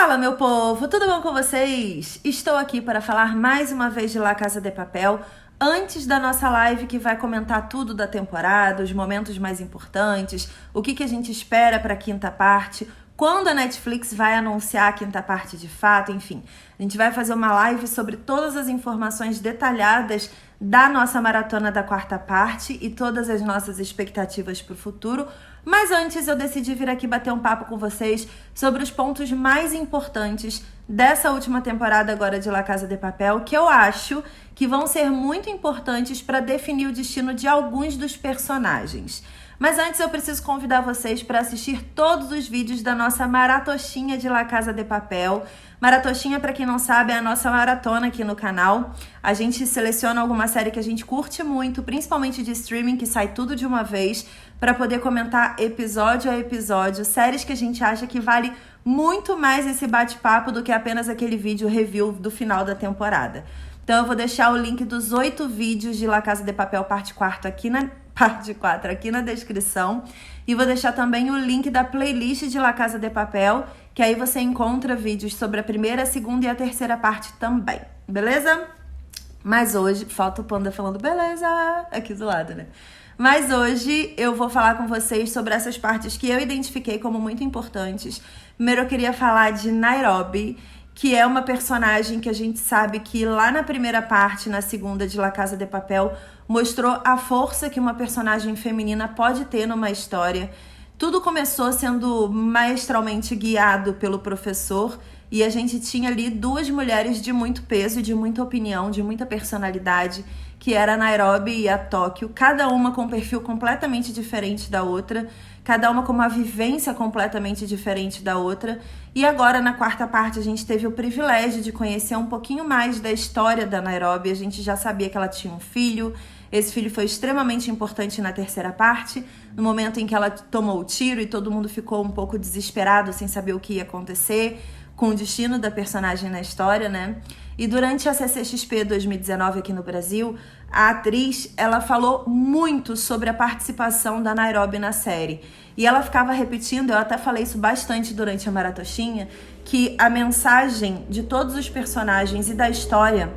Fala, meu povo, tudo bom com vocês? Estou aqui para falar mais uma vez de La Casa de Papel, antes da nossa live que vai comentar tudo da temporada, os momentos mais importantes, o que a gente espera para a quinta parte, quando a Netflix vai anunciar a quinta parte de fato, enfim. A gente vai fazer uma live sobre todas as informações detalhadas da nossa maratona da quarta parte e todas as nossas expectativas para o futuro. Mas antes eu decidi vir aqui bater um papo com vocês sobre os pontos mais importantes dessa última temporada agora de La Casa de Papel, que eu acho que vão ser muito importantes para definir o destino de alguns dos personagens. Mas antes eu preciso convidar vocês para assistir todos os vídeos da nossa maratochinha de La Casa de Papel. Maratochinha, para quem não sabe, é a nossa maratona aqui no canal. A gente seleciona alguma série que a gente curte muito, principalmente de streaming, que sai tudo de uma vez, para poder comentar episódio a episódio, séries que a gente acha que vale muito mais esse bate-papo do que apenas aquele vídeo review do final da temporada. Então eu vou deixar o link dos 8 vídeos de La Casa de Papel parte 4 aqui na descrição. E vou deixar também o link da playlist de La Casa de Papel, que aí você encontra vídeos sobre a primeira, a segunda e a terceira parte também, beleza? Mas hoje, falta o Panda falando beleza aqui do lado, né? Mas hoje eu vou falar com vocês sobre essas partes que eu identifiquei como muito importantes. Primeiro eu queria falar de Nairobi, que é uma personagem que a gente sabe que lá na primeira parte, na segunda de La Casa de Papel, mostrou a força que uma personagem feminina pode ter numa história. Tudo começou sendo maestralmente guiado pelo professor e a gente tinha ali 2 mulheres de muito peso, de muita opinião, de muita personalidade, que era a Nairobi e a Tóquio, cada uma com um perfil completamente diferente da outra, cada uma com uma vivência completamente diferente da outra. E agora, na quarta parte, a gente teve o privilégio de conhecer um pouquinho mais da história da Nairobi. A gente já sabia que ela tinha um filho. Esse filho foi extremamente importante na terceira parte, no momento em que ela tomou o tiro e todo mundo ficou um pouco desesperado, sem saber o que ia acontecer com o destino da personagem na história, né? E durante a CCXP 2019 aqui no Brasil, a atriz, ela falou muito sobre a participação da Nairobi na série. E ela ficava repetindo, eu até falei isso bastante durante a maratochinha, que a mensagem de todos os personagens e da história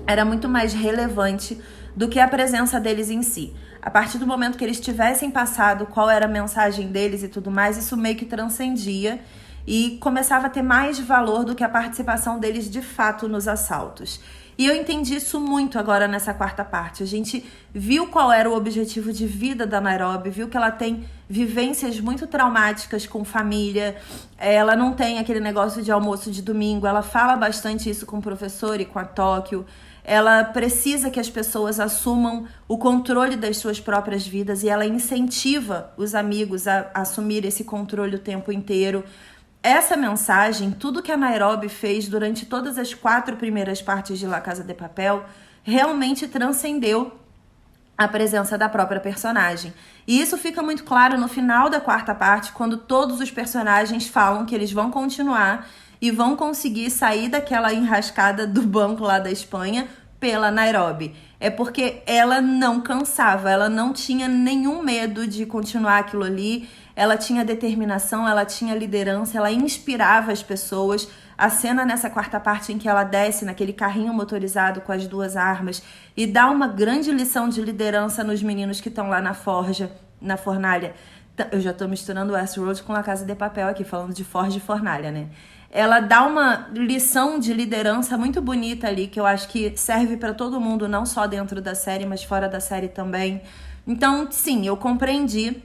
era muito mais relevante do que a presença deles em si. A partir do momento que eles tivessem passado qual era a mensagem deles e tudo mais, isso meio que transcendia e começava a ter mais valor do que a participação deles de fato nos assaltos. E eu entendi isso muito agora nessa quarta parte. A gente viu qual era o objetivo de vida da Nairobi, viu que ela tem vivências muito traumáticas com família, ela não tem aquele negócio de almoço de domingo, ela fala bastante isso com o professor e com a Tóquio. Ela precisa que as pessoas assumam o controle das suas próprias vidas e ela incentiva os amigos a assumir esse controle o tempo inteiro. Essa mensagem, tudo que a Nairobi fez durante todas as 4 primeiras partes de La Casa de Papel, realmente transcendeu a presença da própria personagem. E isso fica muito claro no final da quarta parte, quando todos os personagens falam que eles vão continuar e vão conseguir sair daquela enrascada do banco lá da Espanha pela Nairobi. É porque ela não cansava, ela não tinha nenhum medo de continuar aquilo ali, ela tinha determinação, ela tinha liderança, ela inspirava as pessoas. A cena nessa quarta parte em que ela desce naquele carrinho motorizado com as 2 armas e dá uma grande lição de liderança nos meninos que estão lá na fornalha. Eu já tô misturando Westworld com La Casa de Papel aqui, falando de forja e fornalha, né? Ela dá uma lição de liderança muito bonita ali, que eu acho que serve para todo mundo, não só dentro da série, mas fora da série também. Então, sim, eu compreendi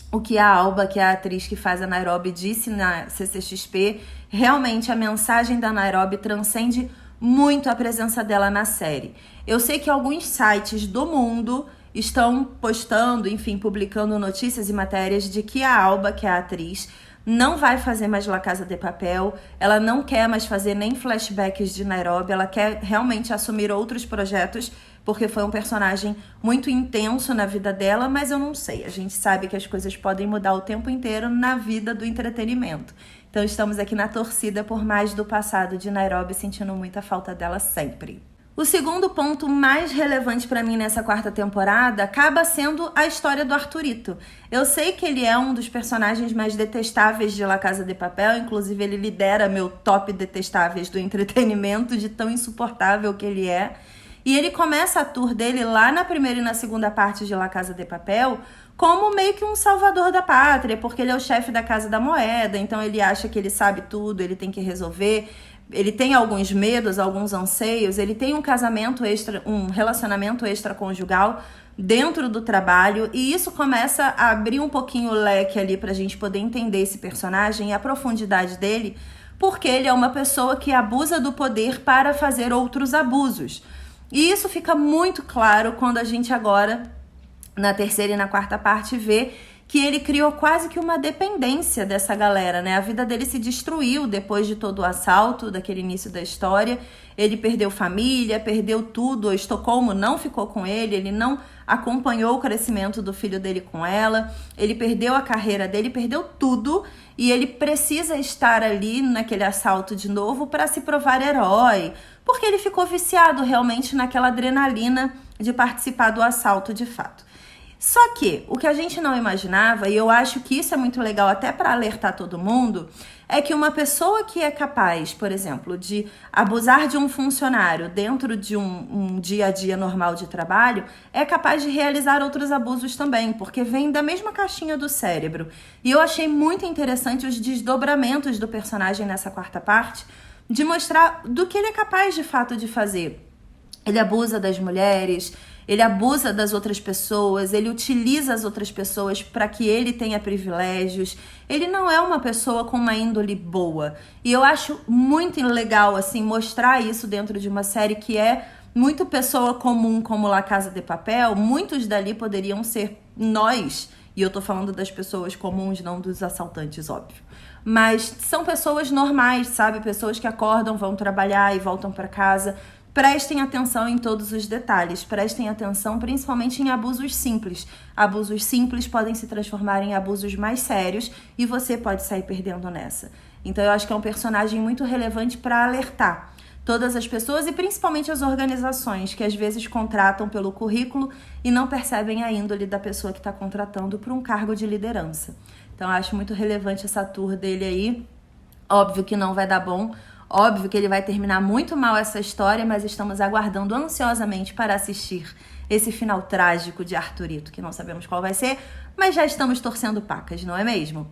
o que a Alba, que é a atriz que faz a Nairobi, disse na CCXP. Realmente, a mensagem da Nairobi transcende muito a presença dela na série. Eu sei que alguns sites do mundo estão postando, enfim, publicando notícias e matérias de que a Alba, que é a atriz, não vai fazer mais La Casa de Papel, ela não quer mais fazer nem flashbacks de Nairobi, ela quer realmente assumir outros projetos, porque foi um personagem muito intenso na vida dela, mas eu não sei, a gente sabe que as coisas podem mudar o tempo inteiro na vida do entretenimento. Então estamos aqui na torcida por mais do passado de Nairobi, sentindo muita falta dela sempre. O segundo ponto mais relevante pra mim nessa quarta temporada acaba sendo a história do Arthurito. Eu sei que ele é um dos personagens mais detestáveis de La Casa de Papel, inclusive ele lidera meu top detestáveis do entretenimento, de tão insuportável que ele é. E ele começa a tour dele lá na primeira e na segunda parte de La Casa de Papel como meio que um salvador da pátria, porque ele é o chefe da Casa da Moeda, então ele acha que ele sabe tudo, ele tem que resolver. Ele tem alguns medos, alguns anseios, ele tem um relacionamento extraconjugal dentro do trabalho, e isso começa a abrir um pouquinho o leque ali pra gente poder entender esse personagem e a profundidade dele, porque ele é uma pessoa que abusa do poder para fazer outros abusos. E isso fica muito claro quando a gente agora, na terceira e na quarta parte, vê que ele criou quase que uma dependência dessa galera, né? A vida dele se destruiu depois de todo o assalto, daquele início da história. Ele perdeu família, perdeu tudo. O Estocolmo não ficou com ele não acompanhou o crescimento do filho dele com ela. Ele perdeu a carreira dele, perdeu tudo. E ele precisa estar ali naquele assalto de novo para se provar herói. Porque ele ficou viciado realmente naquela adrenalina de participar do assalto de fato. Só que o que a gente não imaginava, e eu acho que isso é muito legal até para alertar todo mundo, é que uma pessoa que é capaz, por exemplo, de abusar de um funcionário dentro de um dia a dia normal de trabalho, é capaz de realizar outros abusos também, porque vem da mesma caixinha do cérebro. E eu achei muito interessante os desdobramentos do personagem nessa quarta parte, de mostrar do que ele é capaz de fato de fazer. Ele abusa das mulheres, ele abusa das outras pessoas, ele utiliza as outras pessoas para que ele tenha privilégios. Ele não é uma pessoa com uma índole boa. E eu acho muito legal assim mostrar isso dentro de uma série que é muito pessoa comum, como La Casa de Papel. Muitos dali poderiam ser nós. E eu tô falando das pessoas comuns, não dos assaltantes, óbvio. Mas são pessoas normais, sabe? Pessoas que acordam, vão trabalhar e voltam para casa. Prestem atenção em todos os detalhes, prestem atenção principalmente em abusos simples. Abusos simples podem se transformar em abusos mais sérios e você pode sair perdendo nessa. Então eu acho que é um personagem muito relevante para alertar todas as pessoas e principalmente as organizações que às vezes contratam pelo currículo e não percebem a índole da pessoa que está contratando para um cargo de liderança. Então eu acho muito relevante essa tour dele aí. Óbvio que não vai dar bom. Óbvio que ele vai terminar muito mal essa história, mas estamos aguardando ansiosamente para assistir esse final trágico de Arthurito, que não sabemos qual vai ser, mas já estamos torcendo pacas, não é mesmo?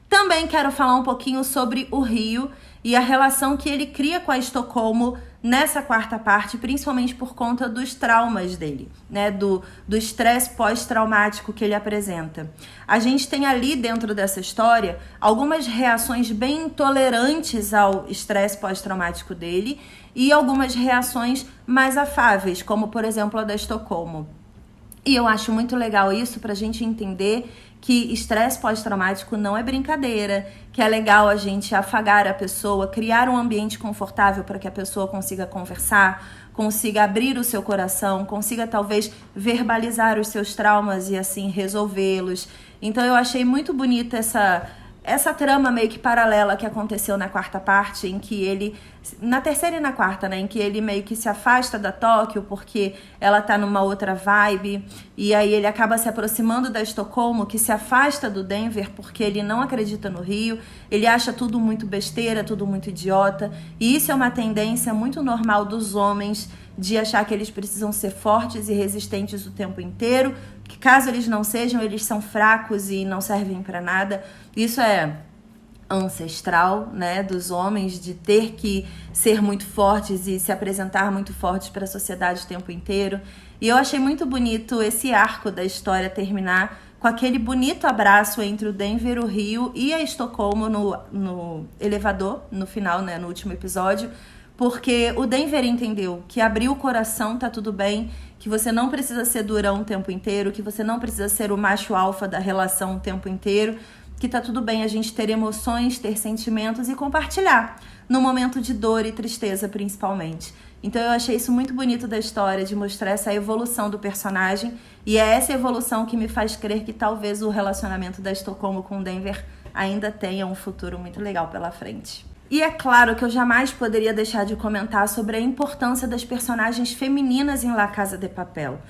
Também quero falar um pouquinho sobre o Rio e a relação que ele cria com a Estocolmo nessa quarta parte, principalmente por conta dos traumas dele, né? Do estresse pós-traumático que ele apresenta. A gente tem ali dentro dessa história algumas reações bem intolerantes ao estresse pós-traumático dele e algumas reações mais afáveis, como por exemplo a da Estocolmo. E eu acho muito legal isso pra gente entender que estresse pós-traumático não é brincadeira, que é legal a gente afagar a pessoa, criar um ambiente confortável para que a pessoa consiga conversar, consiga abrir o seu coração, consiga talvez verbalizar os seus traumas e assim resolvê-los. Então eu achei muito bonita essa trama meio que paralela que aconteceu na quarta parte, em que ele, na terceira e na quarta, né, em que ele meio que se afasta da Tóquio porque ela tá numa outra vibe, e aí ele acaba se aproximando da Estocolmo, que se afasta do Denver porque ele não acredita no Rio, ele acha tudo muito besteira, tudo muito idiota, e isso é uma tendência muito normal dos homens, de achar que eles precisam ser fortes e resistentes o tempo inteiro, que caso eles não sejam, eles são fracos e não servem para nada. Isso é ancestral, né, dos homens, de ter que ser muito fortes e se apresentar muito fortes para a sociedade o tempo inteiro. E eu achei muito bonito esse arco da história terminar com aquele bonito abraço entre o Denver, o Rio e a Estocolmo no elevador, no final, né, no último episódio, porque o Denver entendeu que abrir o coração tá tudo bem, que você não precisa ser durão o tempo inteiro, que você não precisa ser o macho alfa da relação o tempo inteiro, que tá tudo bem a gente ter emoções, ter sentimentos e compartilhar, no momento de dor e tristeza principalmente. Então eu achei isso muito bonito da história, de mostrar essa evolução do personagem, e é essa evolução que me faz crer que talvez o relacionamento da Estocolmo com o Denver ainda tenha um futuro muito legal pela frente. E é claro que eu jamais poderia deixar de comentar sobre a importância das personagens femininas em La Casa de Papel.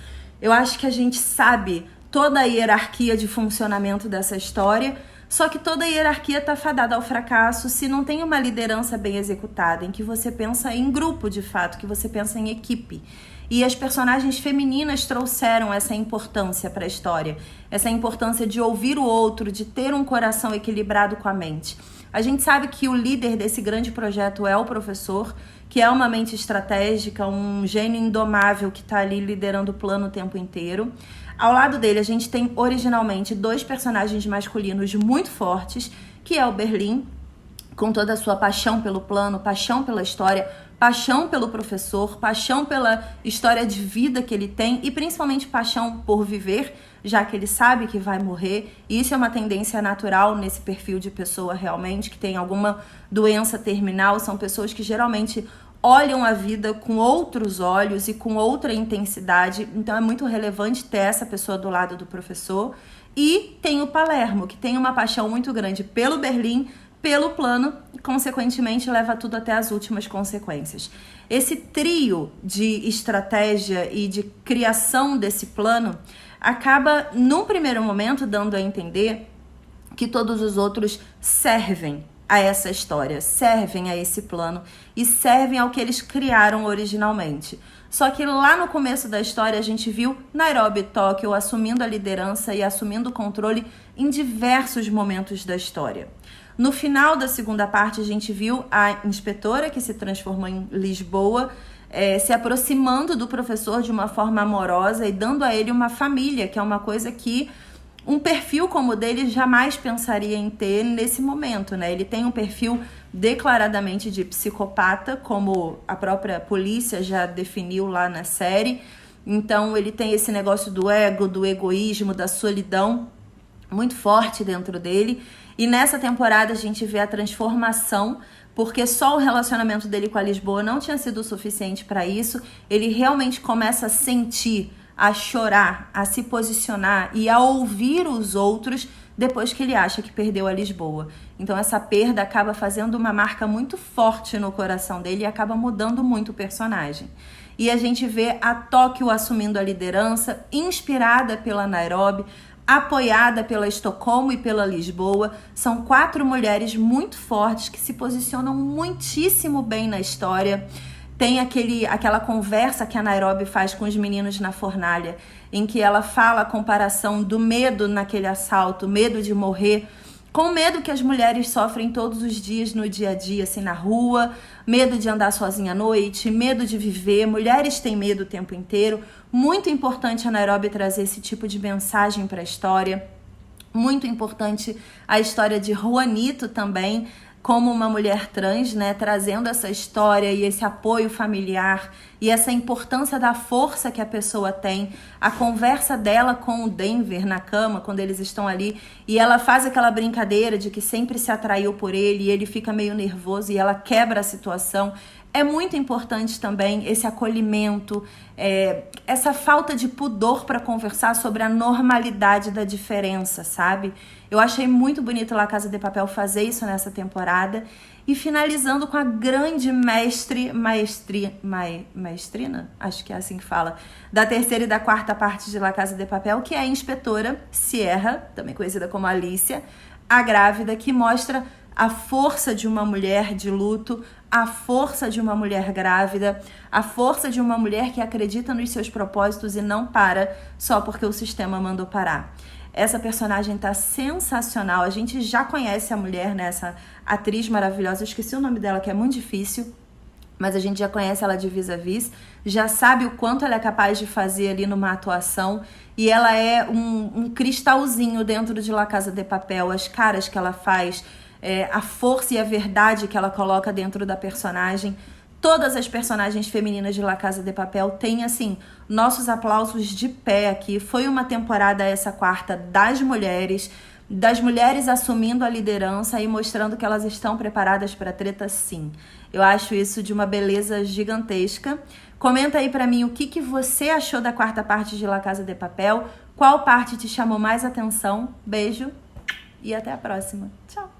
Eu acho que a gente sabe toda a hierarquia de funcionamento dessa história, só que toda a hierarquia está fadada ao fracasso se não tem uma liderança bem executada, em que você pensa em grupo de fato, que você pensa em equipe. E as personagens femininas trouxeram essa importância para a história, essa importância de ouvir o outro, de ter um coração equilibrado com a mente. A gente sabe que o líder desse grande projeto é o professor, que é uma mente estratégica, um gênio indomável que está ali liderando o plano o tempo inteiro. Ao lado dele, a gente tem originalmente 2 personagens masculinos muito fortes, que é o Berlim, com toda a sua paixão pelo plano, paixão pela história, paixão pelo professor, paixão pela história de vida que ele tem e principalmente paixão por viver, já que ele sabe que vai morrer. E isso é uma tendência natural nesse perfil de pessoa realmente, que tem alguma doença terminal. São pessoas que geralmente olham a vida com outros olhos e com outra intensidade. Então é muito relevante ter essa pessoa do lado do professor. E tem o Palermo, que tem uma paixão muito grande pelo Berlim, pelo plano e, consequentemente, leva tudo até as últimas consequências. Esse trio de estratégia e de criação desse plano acaba, num primeiro momento, dando a entender que todos os outros servem a essa história, servem a esse plano e servem ao que eles criaram originalmente. Só que lá no começo da história a gente viu Nairobi e Tóquio assumindo a liderança e assumindo o controle em diversos momentos da história. No final da segunda parte, a gente viu a inspetora, que se transformou em Lisboa, se aproximando do professor de uma forma amorosa e dando a ele uma família, que é uma coisa que um perfil como o dele jamais pensaria em ter nesse momento, né? Ele tem um perfil declaradamente de psicopata, como a própria polícia já definiu lá na série. Então, ele tem esse negócio do ego, do egoísmo, da solidão muito forte dentro dele. E nessa temporada a gente vê a transformação, porque só o relacionamento dele com a Lisboa não tinha sido o suficiente para isso. Ele realmente começa a sentir, a chorar, a se posicionar e a ouvir os outros depois que ele acha que perdeu a Lisboa. Então essa perda acaba fazendo uma marca muito forte no coração dele e acaba mudando muito o personagem. E a gente vê a Tóquio assumindo a liderança, inspirada pela Nairobi, apoiada pela Estocolmo e pela Lisboa. São 4 mulheres muito fortes que se posicionam muitíssimo bem na história. Tem aquela conversa que a Nairobi faz com os meninos na fornalha, em que ela fala a comparação do medo naquele assalto, medo de morrer, com o medo que as mulheres sofrem todos os dias no dia a dia, assim, na rua, medo de andar sozinha à noite, medo de viver. Mulheres têm medo o tempo inteiro. Muito importante a Nairobi trazer esse tipo de mensagem para a história. Muito importante a história de Juanito também, como uma mulher trans, né, trazendo essa história e esse apoio familiar e essa importância da força que a pessoa tem. A conversa dela com o Denver na cama, quando eles estão ali, e ela faz aquela brincadeira de que sempre se atraiu por ele e ele fica meio nervoso e ela quebra a situação. É muito importante também esse acolhimento, essa falta de pudor para conversar sobre a normalidade da diferença, sabe? Eu achei muito bonito La Casa de Papel fazer isso nessa temporada. E finalizando com a grande maestrina, acho que é assim que fala, da terceira e da quarta parte de La Casa de Papel, que é a inspetora Sierra, também conhecida como Alicia, a grávida, que mostra a força de uma mulher de luto, a força de uma mulher grávida, a força de uma mulher que acredita nos seus propósitos e não para só porque o sistema mandou parar. Essa personagem tá sensacional. A gente já conhece a mulher, né? Essa atriz maravilhosa. Eu esqueci o nome dela, que é muito difícil, mas a gente já conhece ela de Vis-a-Vis, já sabe o quanto ela é capaz de fazer ali numa atuação, e ela é um cristalzinho dentro de La Casa de Papel. As caras que ela faz, a força e a verdade que ela coloca dentro da personagem. Todas as personagens femininas de La Casa de Papel têm, assim, nossos aplausos de pé aqui. Foi uma temporada, essa quarta, das mulheres assumindo a liderança e mostrando que elas estão preparadas para treta, sim. Eu acho isso de uma beleza gigantesca. Comenta aí pra mim o que você achou da quarta parte de La Casa de Papel, qual parte te chamou mais atenção. Beijo e até a próxima. Tchau!